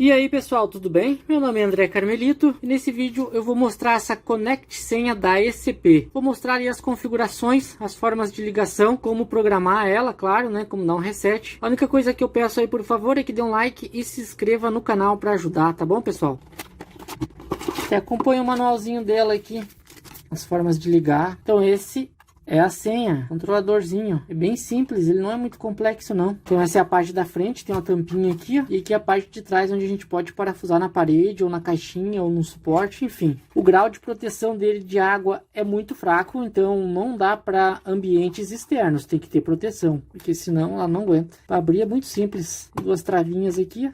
E aí pessoal, tudo bem? Meu nome é André Carmelito e nesse vídeo eu vou mostrar essa Connect senha da ECP. Vou mostrar aí as configurações, as formas de ligação, como programar ela, claro, né? Como dar um reset. A única coisa que eu peço aí, por favor, é que dê um like e se inscreva no canal para ajudar, tá bom, pessoal? Você acompanha o manualzinho dela aqui, as formas de ligar. Então esse é a senha, controladorzinho. É bem simples, ele não é muito complexo não. Então essa é a parte da frente, tem uma tampinha aqui, ó, e aqui é a parte de trás onde a gente pode parafusar na parede, ou na caixinha, ou no suporte, enfim. O grau de proteção dele de água é muito fraco, então não dá para ambientes externos, tem que ter proteção, porque senão ela não aguenta. Para abrir é muito simples, duas travinhas aqui, ó,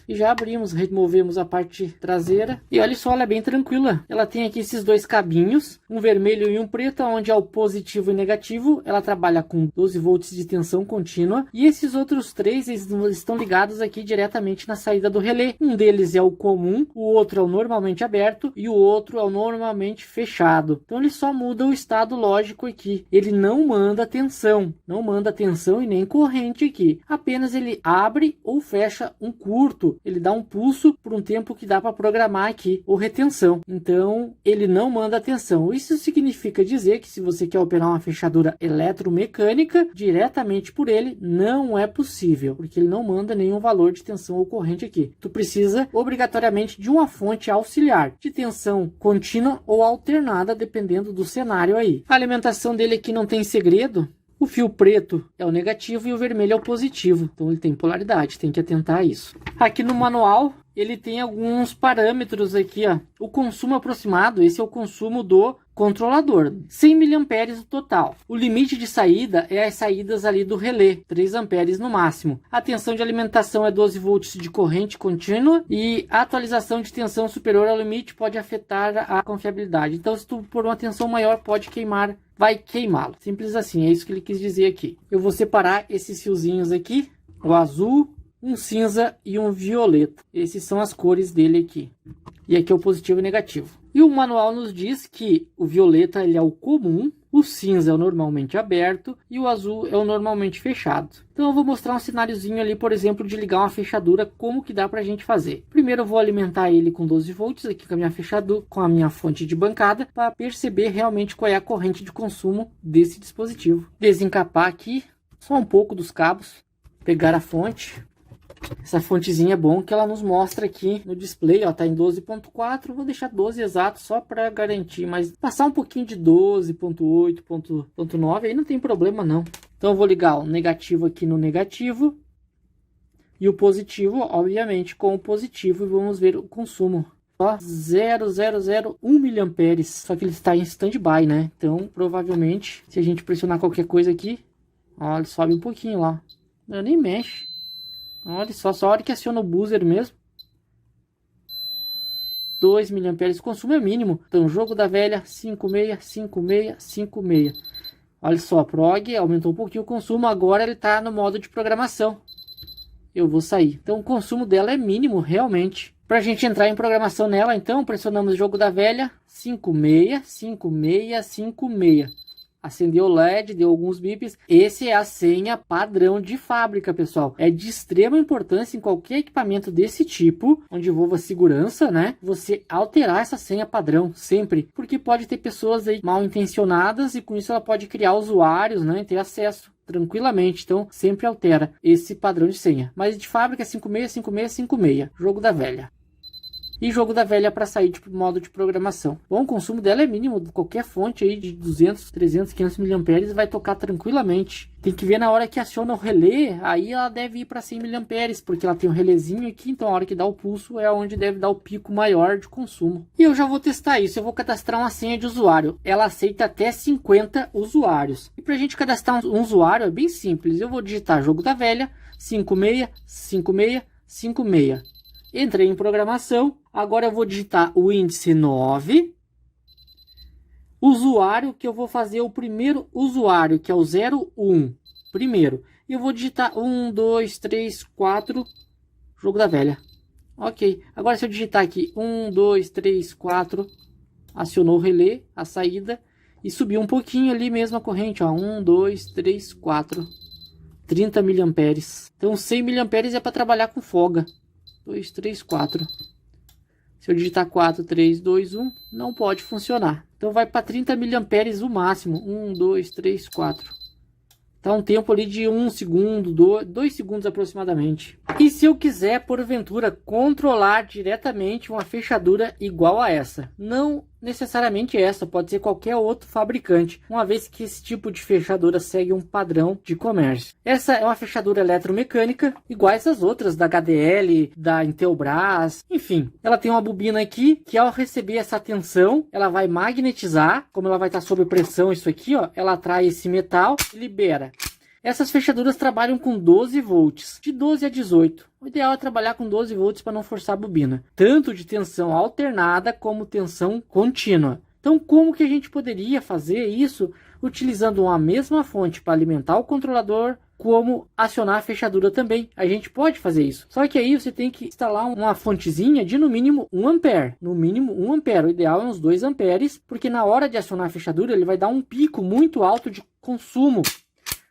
e já abrimos, removemos a parte traseira. E olha só, ela é bem tranquila. Ela tem aqui esses dois cabinhos, um vermelho e um preto, onde é o positivo e negativo. Ela trabalha com 12 volts de tensão contínua. E esses outros três eles estão ligados aqui diretamente na saída do relé. Um deles é o comum, o outro é o normalmente aberto e o outro é o normalmente fechado. Então ele só muda o estado lógico aqui. Ele não manda tensão, e nem corrente aqui. Apenas ele abre ou fecha um curto. Ele dá um pulso por um tempo que dá para programar aqui, ou retenção. Então ele não manda tensão. Isso significa dizer que se você quer operar uma fechadura eletromecânica diretamente por ele, não é possível, porque ele não manda nenhum valor de tensão ou corrente aqui. Tu precisa obrigatoriamente de uma fonte auxiliar de tensão contínua ou alternada, dependendo do cenário aí. A alimentação dele aqui não tem segredo. O fio preto é o negativo e o vermelho é o positivo. Então ele tem polaridade, tem que atentar a isso. Aqui no manual ele tem alguns parâmetros aqui, ó. O consumo aproximado, esse é o consumo do controlador, 100 mA no total. O limite de saída é as saídas ali do relé, 3 amperes no máximo. A tensão de alimentação é 12 volts de corrente contínua e a atualização de tensão superior ao limite pode afetar a confiabilidade. Então se tu pôr uma tensão maior pode queimar, vai queimá-lo. Simples assim, é isso que ele quis dizer aqui. Eu vou separar esses fiozinhos aqui, o azul, um cinza e um violeta. Esses são as cores dele aqui. E aqui é o positivo e negativo. E o manual nos diz que o violeta ele é o comum, o cinza é o normalmente aberto e o azul é o normalmente fechado. Então eu vou mostrar um cenáriozinho ali, por exemplo, de ligar uma fechadura, como que dá pra gente fazer. Primeiro eu vou alimentar ele com 12 volts aqui com a minha fechadura, com a minha fonte de bancada, para perceber realmente qual é a corrente de consumo desse dispositivo. Desencapar aqui só um pouco dos cabos, pegar a fonte. Essa fontezinha é bom que ela nos mostra aqui no display, ó, tá em 12.4, vou deixar 12 exato só para garantir, mas passar um pouquinho de 12.8.9 aí não tem problema não. Então eu vou ligar o negativo aqui no negativo e o positivo, obviamente, com o positivo, e vamos ver o consumo. Ó, 0,001 mA, só que ele está em stand-by, né? Então provavelmente se a gente pressionar qualquer coisa aqui, ó, ele sobe um pouquinho lá, não, nem mexe. Olha só a hora que aciona o buzzer mesmo. 2 mA, o consumo é mínimo. Então, jogo da velha, 56, 56, 56. Olha só, a prog aumentou um pouquinho o consumo. Agora ele está no modo de programação. Eu vou sair. Então, o consumo dela é mínimo, realmente. Para a gente entrar em programação nela, então, pressionamos jogo da velha, 56, 56, 56. Acendeu o LED, deu alguns bips. Esse é a senha padrão de fábrica, pessoal. É de extrema importância em qualquer equipamento desse tipo, onde envolva segurança, né? Você alterar essa senha padrão sempre. Porque pode ter pessoas aí mal intencionadas e com isso ela pode criar usuários, né? E ter acesso tranquilamente. Então sempre altera esse padrão de senha. Mas de fábrica é 56, 56, 56. Jogo da velha. E jogo da velha para sair de modo de programação. Bom, o consumo dela é mínimo. Qualquer fonte aí de 200, 300, 500 mA vai tocar tranquilamente. Tem que ver na hora que aciona o relé, aí ela deve ir para 100 mA, porque ela tem um relézinho aqui, então a hora que dá o pulso é onde deve dar o pico maior de consumo. E eu já vou testar isso, eu vou cadastrar uma senha de usuário. Ela aceita até 50 usuários. E para a gente cadastrar um usuário é bem simples. Eu vou digitar jogo da velha, 56, 56, 56. Entrei em programação, agora eu vou digitar o índice 9. Usuário, que eu vou fazer o primeiro usuário, que é o 01. Primeiro. E eu vou digitar 1, 2, 3, 4, jogo da velha. Ok. Agora se eu digitar aqui 1, 2, 3, 4, acionou o relé, a saída, e subiu um pouquinho ali mesmo a corrente, ó. 1, 2, 3, 4. 30 mA. Então 100 mA é para trabalhar com folga. 2, 3, 4. Se eu digitar 4, 3, 2, 1, não pode funcionar. Então vai para 30 miliamperes o máximo. 1, 2, 3, 4. Tá um tempo ali de 1 segundo, 2 segundos aproximadamente. E se eu quiser, porventura, controlar diretamente uma fechadura igual a essa? Não necessariamente essa, pode ser qualquer outro fabricante, uma vez que esse tipo de fechadura segue um padrão de comércio. Essa é uma fechadura eletromecânica, iguais às outras da HDL, da Intelbras, enfim. Ela tem uma bobina aqui, que ao receber essa tensão, ela vai magnetizar, como ela vai estar sob pressão, isso aqui, ó, ela atrai esse metal e libera. Essas fechaduras trabalham com 12 volts, de 12 a 18. O ideal é trabalhar com 12 volts para não forçar a bobina, tanto de tensão alternada como tensão contínua. Então, como que a gente poderia fazer isso utilizando uma mesma fonte para alimentar o controlador, como acionar a fechadura também? A gente pode fazer isso. Só que aí você tem que instalar uma fontezinha de no mínimo 1 ampere. No mínimo 1 ampere. O ideal é uns 2 amperes, porque na hora de acionar a fechadura ele vai dar um pico muito alto de consumo,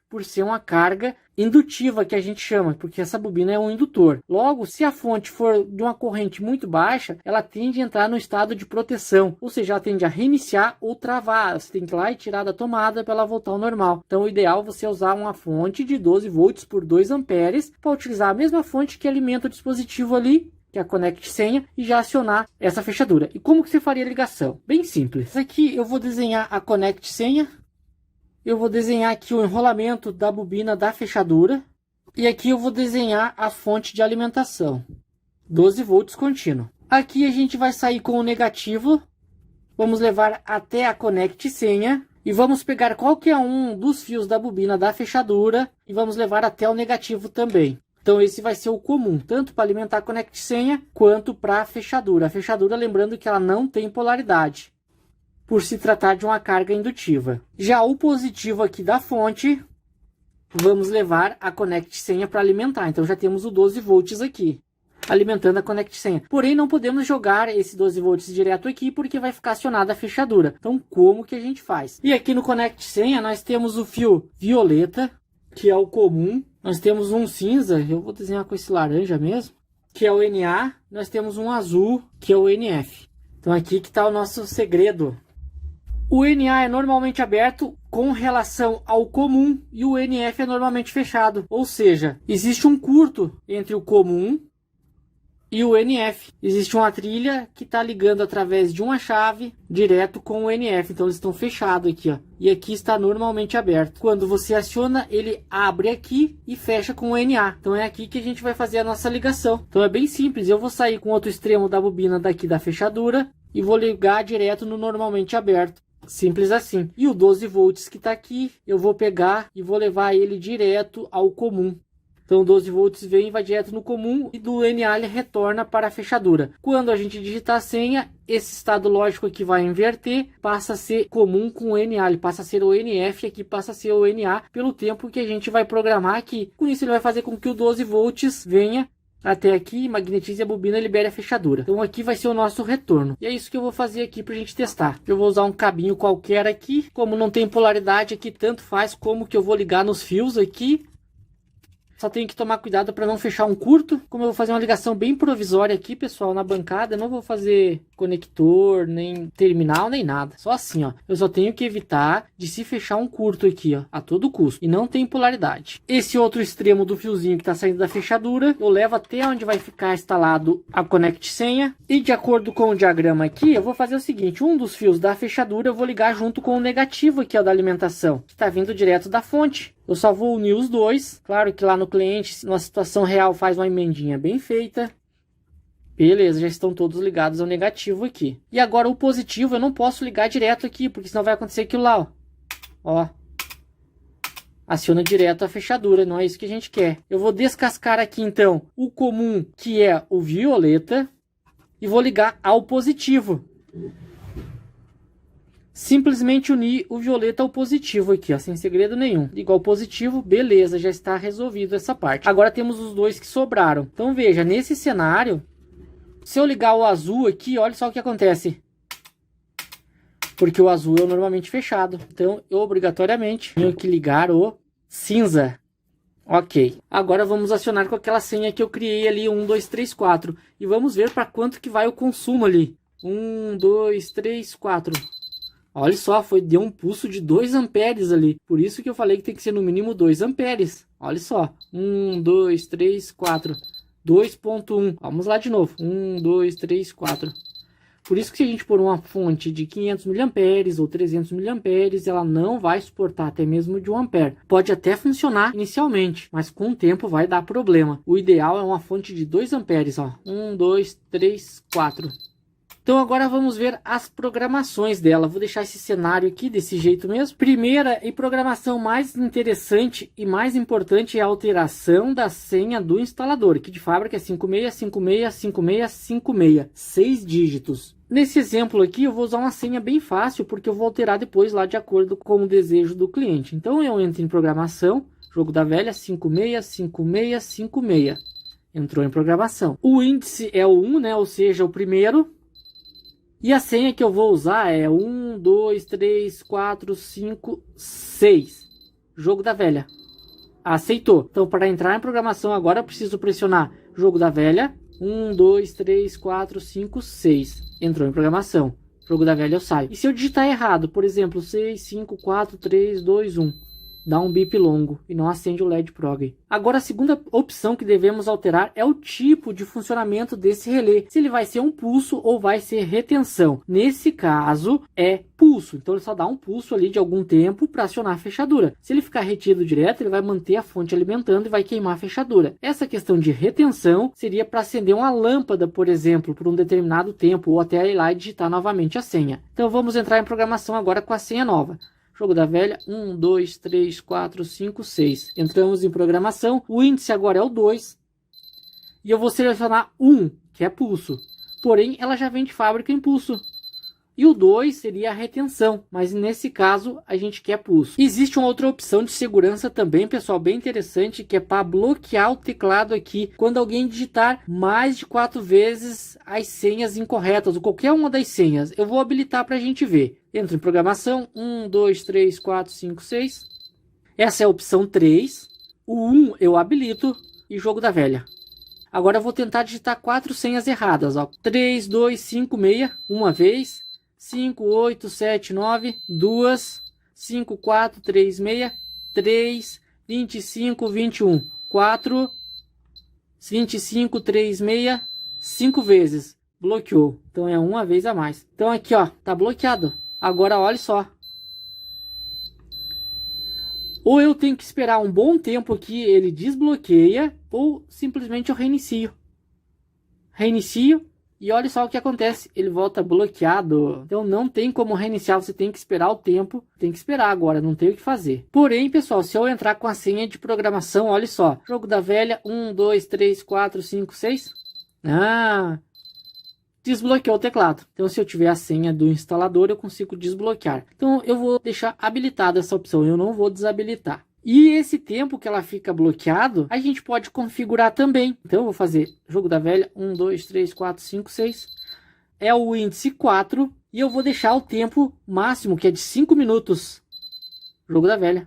por ser uma carga indutiva que a gente chama, porque essa bobina é um indutor. Logo, se a fonte for de uma corrente muito baixa, ela tende a entrar no estado de proteção, ou seja, ela tende a reiniciar ou travar. Você tem que ir lá e tirar da tomada para ela voltar ao normal. Então, o ideal é você usar uma fonte de 12 volts por 2 amperes para utilizar a mesma fonte que alimenta o dispositivo ali, que é a Connect Senha, e já acionar essa fechadura. E como que você faria a ligação? Bem simples. Aqui eu vou desenhar a Connect Senha. Eu vou desenhar aqui o enrolamento da bobina da fechadura. E aqui eu vou desenhar a fonte de alimentação. 12 volts contínuo. Aqui a gente vai sair com o negativo. Vamos levar até a Connect Senha. E vamos pegar qualquer um dos fios da bobina da fechadura. E vamos levar até o negativo também. Então esse vai ser o comum, tanto para alimentar a Connect Senha, quanto para a fechadura. A fechadura, lembrando que ela não tem polaridade, por se tratar de uma carga indutiva. Já o positivo aqui da fonte, vamos levar a Connect Senha para alimentar. Então já temos o 12 volts aqui, alimentando a Connect Senha. Porém, não podemos jogar esse 12 volts direto aqui, porque vai ficar acionada a fechadura. Então, como que a gente faz? E aqui no Connect Senha, nós temos o fio violeta, que é o comum. Nós temos um cinza, eu vou desenhar com esse laranja mesmo, que é o NA. Nós temos um azul, que é o NF. Então aqui que está o nosso segredo. O NA é normalmente aberto com relação ao comum e o NF é normalmente fechado. Ou seja, existe um curto entre o comum e o NF. Existe uma trilha que está ligando através de uma chave direto com o NF. Então eles estão fechados aqui, ó. E aqui está normalmente aberto. Quando você aciona, ele abre aqui e fecha com o NA. Então é aqui que a gente vai fazer a nossa ligação. Então é bem simples. Eu vou sair com o outro extremo da bobina daqui da fechadura e vou ligar direto no normalmente aberto. Simples assim. E o 12 volts que está aqui, eu vou pegar e vou levar ele direto ao comum. Então o 12 volts vem e vai direto no comum e do NA ele retorna para a fechadura. Quando a gente digitar a senha, esse estado lógico aqui vai inverter, passa a ser comum com o NA, ele passa a ser o NF, aqui passa a ser o NA, pelo tempo que a gente vai programar aqui. Com isso ele vai fazer com que o 12 volts venha até aqui, magnetize a bobina e libere a fechadura. Então aqui vai ser o nosso retorno. E é isso que eu vou fazer aqui pra gente testar. Eu vou usar um cabinho qualquer aqui. Como não tem polaridade aqui, tanto faz como que eu vou ligar nos fios aqui. Só tenho que tomar cuidado para não fechar um curto. Como eu vou fazer uma ligação bem provisória aqui, pessoal, na bancada, eu não vou fazer conector, nem terminal, nem nada. Só assim, ó. Eu só tenho que evitar de se fechar um curto aqui, ó, a todo custo. E não tem polaridade. Esse outro extremo do fiozinho que está saindo da fechadura, eu levo até onde vai ficar instalado a Connect Senha. E de acordo com o diagrama aqui, eu vou fazer o seguinte. Um dos fios da fechadura eu vou ligar junto com o negativo aqui, ó, da alimentação, que está vindo direto da fonte. Eu só vou unir os dois. Claro que lá no cliente, numa situação real, faz uma emendinha bem feita. Beleza, já estão todos ligados ao negativo aqui. E agora o positivo eu não posso ligar direto aqui, porque senão vai acontecer aquilo lá, ó. Ó. Aciona direto a fechadura, não é isso que a gente quer. Eu vou descascar aqui então o comum, que é o violeta, e vou ligar ao positivo. Simplesmente unir o violeta ao positivo aqui, ó, sem segredo nenhum. Igual positivo, beleza, já está resolvido essa parte. Agora temos os dois que sobraram. Então veja, nesse cenário, se eu ligar o azul aqui, olha só o que acontece. Porque o azul é normalmente fechado. Então eu obrigatoriamente tenho que ligar o cinza. Ok, agora vamos acionar com aquela senha que eu criei ali, 1, 2, 3, 4. E vamos ver para quanto que vai o consumo ali. 1, 2, 3, 4. Olha só, deu um pulso de 2 amperes ali. Por isso que eu falei que tem que ser no mínimo 2 amperes. Olha só, 1, 2, 3, 4. 2.1. Vamos lá de novo. 1, 2, 3, 4. Por isso que se a gente pôr uma fonte de 500 mA ou 300 mA, ela não vai suportar até mesmo de 1 ampere. Pode até funcionar inicialmente, mas com o tempo vai dar problema. O ideal é uma fonte de 2 amperes. Ó. 1, 2, 3, 4. Então agora vamos ver as programações dela. Vou deixar esse cenário aqui desse jeito mesmo. Primeira e programação mais interessante e mais importante é a alteração da senha do instalador, que de fábrica é 56565656, 6 dígitos. Nesse exemplo aqui eu vou usar uma senha bem fácil, porque eu vou alterar depois lá de acordo com o desejo do cliente. Então eu entro em programação, jogo da velha 565656. Entrou em programação. O índice é o 1, né? Ou seja, o primeiro. E a senha que eu vou usar é 1, 2, 3, 4, 5, 6. Jogo da velha. Aceitou. Então, para entrar em programação agora, eu preciso pressionar jogo da velha. 1, 2, 3, 4, 5, 6. Entrou em programação. Jogo da velha eu saio. E se eu digitar errado, por exemplo, 6, 5, 4, 3, 2, 1. Dá um bip longo e não acende o LED prog. Agora a segunda opção que devemos alterar é o tipo de funcionamento desse relé. Se ele vai ser um pulso ou vai ser retenção. Nesse caso é pulso, então ele só dá um pulso ali de algum tempo para acionar a fechadura. Se ele ficar retido direto, ele vai manter a fonte alimentando e vai queimar a fechadura. Essa questão de retenção seria para acender uma lâmpada, por exemplo, por um determinado tempo ou até ir lá e digitar novamente a senha. Então vamos entrar em programação agora com a senha nova. Jogo da velha, 1, 2, 3, 4, 5, 6. Entramos em programação. O índice agora é o 2. E eu vou selecionar 1, que é pulso. Porém, ela já vem de fábrica em pulso. E o 2 seria a retenção, mas nesse caso a gente quer pulso. Existe uma outra opção de segurança também, pessoal, bem interessante, que é para bloquear o teclado aqui quando alguém digitar mais de 4 vezes as senhas incorretas, ou qualquer uma das senhas. Eu vou habilitar para a gente ver. Entro em programação, 1, 2, 3, 4, 5, 6. Essa é a opção 3. O 1 eu habilito e jogo da velha. Agora eu vou tentar digitar 4 senhas erradas. Ó. 3, 2, 5, 6, uma vez. 5, 8, 7, 9, 2, 5, 4, 3, 6, 3, 25, 21, 4, 25, 3, 6, 5 vezes. Bloqueou. Então é uma vez a mais. Então aqui, ó, tá bloqueado. Agora olha só. Ou eu tenho que esperar um bom tempo que ele desbloqueia, ou simplesmente eu reinicio. Reinicio. E olha só o que acontece, ele volta bloqueado. Então não tem como reiniciar, você tem que esperar o tempo. Tem que esperar agora, não tem o que fazer. Porém, pessoal, se eu entrar com a senha de programação, olha só. Jogo da velha, 1, 2, 3, 4, 5, 6. Desbloqueou o teclado. Então se eu tiver a senha do instalador, eu consigo desbloquear. Então eu vou deixar habilitada essa opção, eu não vou desabilitar. E esse tempo que ela fica bloqueado, a gente pode configurar também. Então eu vou fazer jogo da velha, 1, 2, 3, 4, 5, 6. É o índice 4. E eu vou deixar o tempo máximo, que é de 5 minutos. Jogo da velha.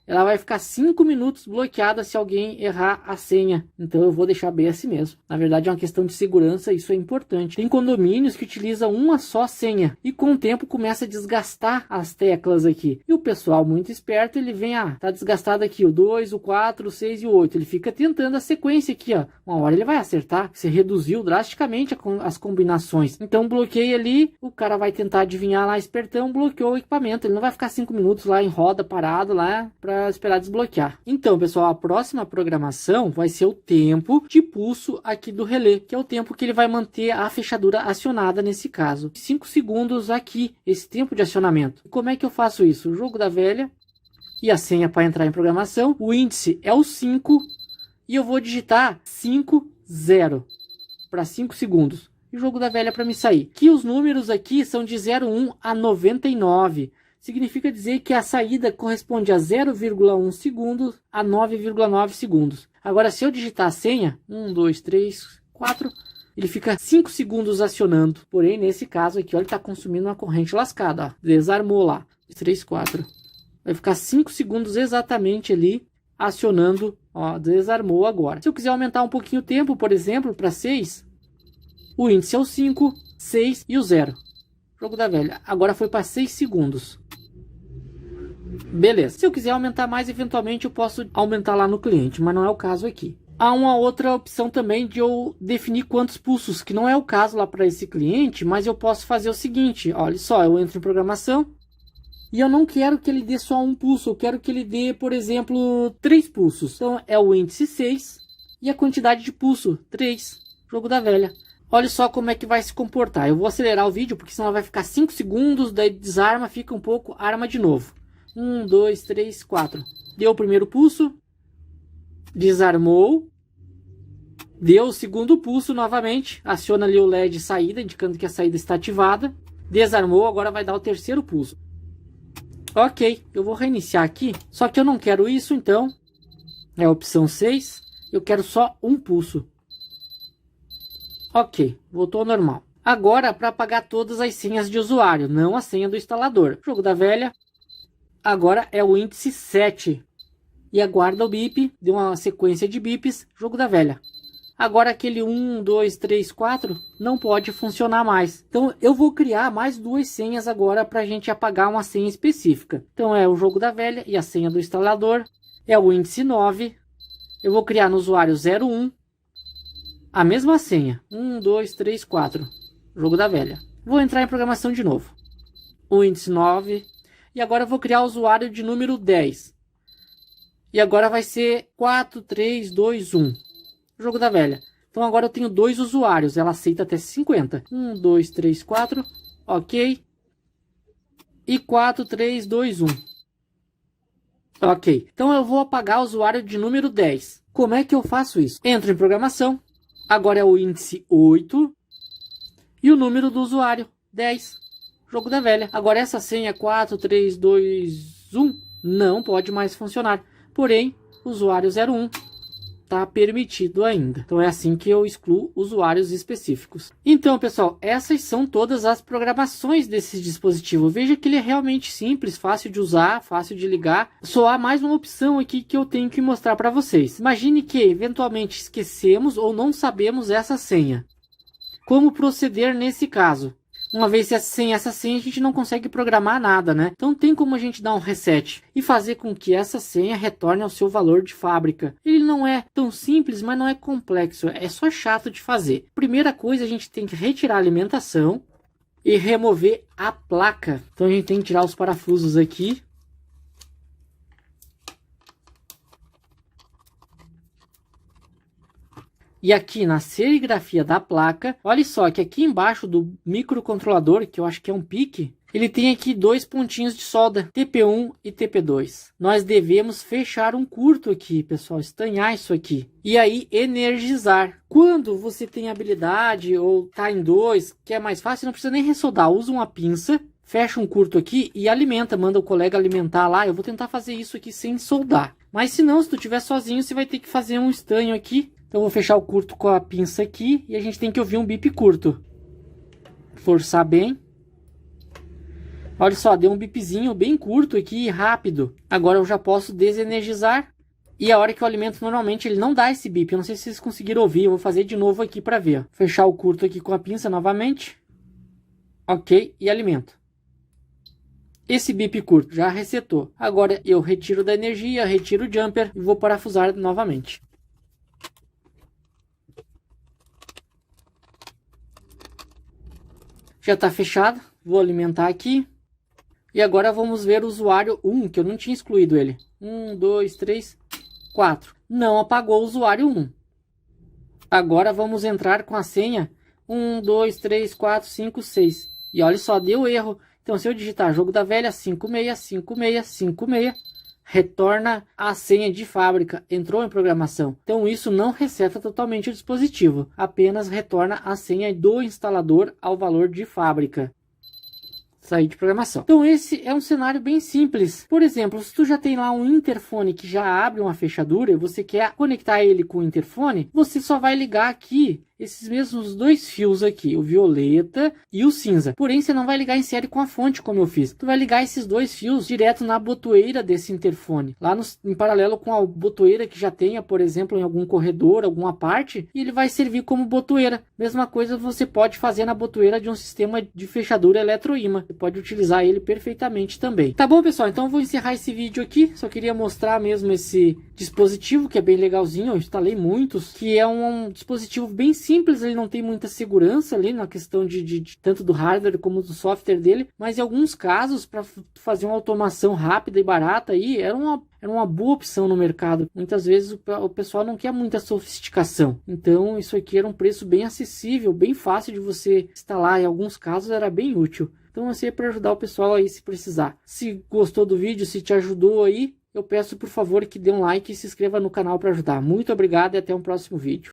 Ela vai ficar 5 minutos bloqueada se alguém errar a senha. Então eu vou deixar bem assim mesmo. Na verdade é uma questão de segurança, isso é importante. Tem condomínios que utilizam uma só senha. E com o tempo começa a desgastar as teclas aqui. E o pessoal muito esperto, ele vem, tá desgastado aqui o 2, o 4, o 6 e o 8. Ele fica tentando a sequência aqui, ó. Uma hora ele vai acertar. Você reduziu drasticamente as combinações. Então bloqueia ali, o cara vai tentar adivinhar lá espertão, bloqueou o equipamento. Ele não vai ficar 5 minutos lá em roda, parado lá, para esperar desbloquear. Então, pessoal, a próxima programação vai ser o tempo de pulso aqui do relé, que é o tempo que ele vai manter a fechadura acionada nesse caso. 5 segundos aqui, esse tempo de acionamento. Como é que eu faço isso? O jogo da velha e a senha para entrar em programação. O índice é o 5 e eu vou digitar 5, 0 para 5 segundos. E o jogo da velha para me sair. Que os números aqui são de 01 a 99. Significa dizer que a saída corresponde a 0,1 segundos a 9,9 segundos. Agora, se eu digitar a senha, 1, 2, 3, 4, ele fica 5 segundos acionando. Porém, nesse caso aqui, ó, ele está consumindo uma corrente lascada. Ó. Desarmou lá. 3, 4. Vai ficar 5 segundos exatamente ali acionando Ó, desarmou agora. Se eu quiser aumentar um pouquinho o tempo, por exemplo, para 6, o índice é o 5, 6 e o 0. Jogo da velha. Agora foi para 6 segundos. Beleza. Se eu quiser aumentar mais, eventualmente eu posso aumentar lá no cliente, mas não é o caso aqui. Há uma outra opção também de eu definir quantos pulsos, que não é o caso lá para esse cliente, mas eu posso fazer o seguinte, olha só, eu entro em programação e eu não quero que ele dê só um pulso, eu quero que ele dê, por exemplo, 3 pulsos. Então é o índice 6 e a quantidade de pulso, 3, jogo da velha. Olha só como é que vai se comportar. Eu vou acelerar o vídeo, porque senão vai ficar 5 segundos, daí desarma, fica um pouco, arma de novo. 1, 2, 3, 4. Deu o primeiro pulso. Desarmou. Deu o segundo pulso novamente. Aciona ali o LED saída, indicando que a saída está ativada. Desarmou, agora vai dar o terceiro pulso. Ok, eu vou reiniciar aqui. Só que eu não quero isso, então. É a opção 6. Eu quero só um pulso. Ok, voltou ao normal. Agora, para apagar todas as senhas de usuário, não a senha do instalador. Jogo da velha. Agora é o índice 7. E aguarda o bip, deu uma sequência de bips, jogo da velha. Agora aquele 1, 2, 3, 4 não pode funcionar mais. Então eu vou criar mais 2 senhas agora para a gente apagar uma senha específica. Então é o jogo da velha e a senha do instalador. É o índice 9. Eu vou criar no usuário 01 a mesma senha. 1, 2, 3, 4. Jogo da velha. Vou entrar em programação de novo. O índice 9. E agora eu vou criar o usuário de número 10. E agora vai ser 4, 3, 2, 1. Jogo da velha. Então agora eu tenho 2 usuários. Ela aceita até 50. 1, 2, 3, 4. Ok. E 4, 3, 2, 1. Ok. Então eu vou apagar o usuário de número 10. Como é que eu faço isso? Entro em programação. Agora é o índice 8. E o número do usuário, 10. Jogo da velha. Agora essa senha 4, 3, 2, 1 não pode mais funcionar. Porém, usuário 01 está permitido ainda. Então é assim que eu excluo usuários específicos. Então, pessoal, essas são todas as programações desse dispositivo. Veja que ele é realmente simples, fácil de usar, fácil de ligar. Só há mais uma opção aqui que eu tenho que mostrar para vocês. Imagine que eventualmente esquecemos ou não sabemos essa senha. Como proceder nesse caso? Uma vez sem essa senha, a gente não consegue programar nada, né? Então tem como a gente dar um reset e fazer com que essa senha retorne ao seu valor de fábrica. Ele não é tão simples, mas não é complexo. É só chato de fazer. Primeira coisa, a gente tem que retirar a alimentação e remover a placa. Então a gente tem que tirar os parafusos aqui. E aqui na serigrafia da placa, olha só que aqui embaixo do microcontrolador, que eu acho que é um PIC, ele tem aqui 2 pontinhos de solda, TP1 e TP2. Nós devemos fechar um curto aqui, pessoal, estanhar isso aqui. E aí energizar. Quando você tem habilidade ou tá em 2, que é mais fácil, não precisa nem ressoldar. Usa uma pinça, fecha um curto aqui e alimenta, manda o colega alimentar lá. Eu vou tentar fazer isso aqui sem soldar. Mas se não, se tu estiver sozinho, você vai ter que fazer um estanho aqui. Então eu vou fechar o curto com a pinça aqui e a gente tem que ouvir um bip curto. Forçar bem. Olha só, deu um bipzinho bem curto aqui e rápido. Agora eu já posso desenergizar. E a hora que eu alimento normalmente ele não dá esse bip. Eu não sei se vocês conseguiram ouvir. Eu vou fazer de novo aqui para ver. Fechar o curto aqui com a pinça novamente. Ok, e alimento. Esse bip curto já resetou. Agora eu retiro da energia, retiro o jumper e vou parafusar novamente. Já está fechado, vou alimentar aqui. E agora vamos ver o usuário 1, que eu não tinha excluído ele. 1, 2, 3, 4. Não apagou o usuário 1. Agora vamos entrar com a senha 1, 2, 3, 4, 5, 6. E olha só, deu erro. Então se eu digitar jogo da velha 565656, retorna a senha de fábrica, entrou em programação. Então isso não reseta totalmente o dispositivo, apenas retorna a senha do instalador ao valor de fábrica. Sair de programação. Então esse é um cenário bem simples. Por exemplo, se tu já tem lá um interfone que já abre uma fechadura e você quer conectar ele com o interfone, você só vai ligar aqui esses mesmos dois fios aqui, o violeta e o cinza. Porém, você não vai ligar em série com a fonte, como eu fiz. Tu vai ligar esses dois fios direto na botoeira desse interfone, lá em paralelo com a botoeira que já tenha, por exemplo, em algum corredor, alguma parte, e ele vai servir como botoeira. Mesma coisa você pode fazer na botoeira de um sistema de fechadura eletroímã. Você pode utilizar ele perfeitamente também. Tá bom, pessoal? Então eu vou encerrar esse vídeo aqui. Só queria mostrar mesmo esse dispositivo que é bem legalzinho. Eu instalei muitos, que é um dispositivo bem simples. Ele não tem muita segurança ali na questão de tanto do hardware como do software dele, mas em alguns casos, para fazer uma automação rápida e barata aí, era uma boa opção no mercado. Muitas vezes o pessoal não quer muita sofisticação, então isso aqui era um preço bem acessível, bem fácil de você instalar. Em alguns casos era bem útil. Então assim é para ajudar o pessoal aí se precisar. Se gostou do vídeo, se te ajudou aí, eu peço por favor que dê um like e se inscreva no canal para ajudar. Muito obrigado e até um próximo vídeo.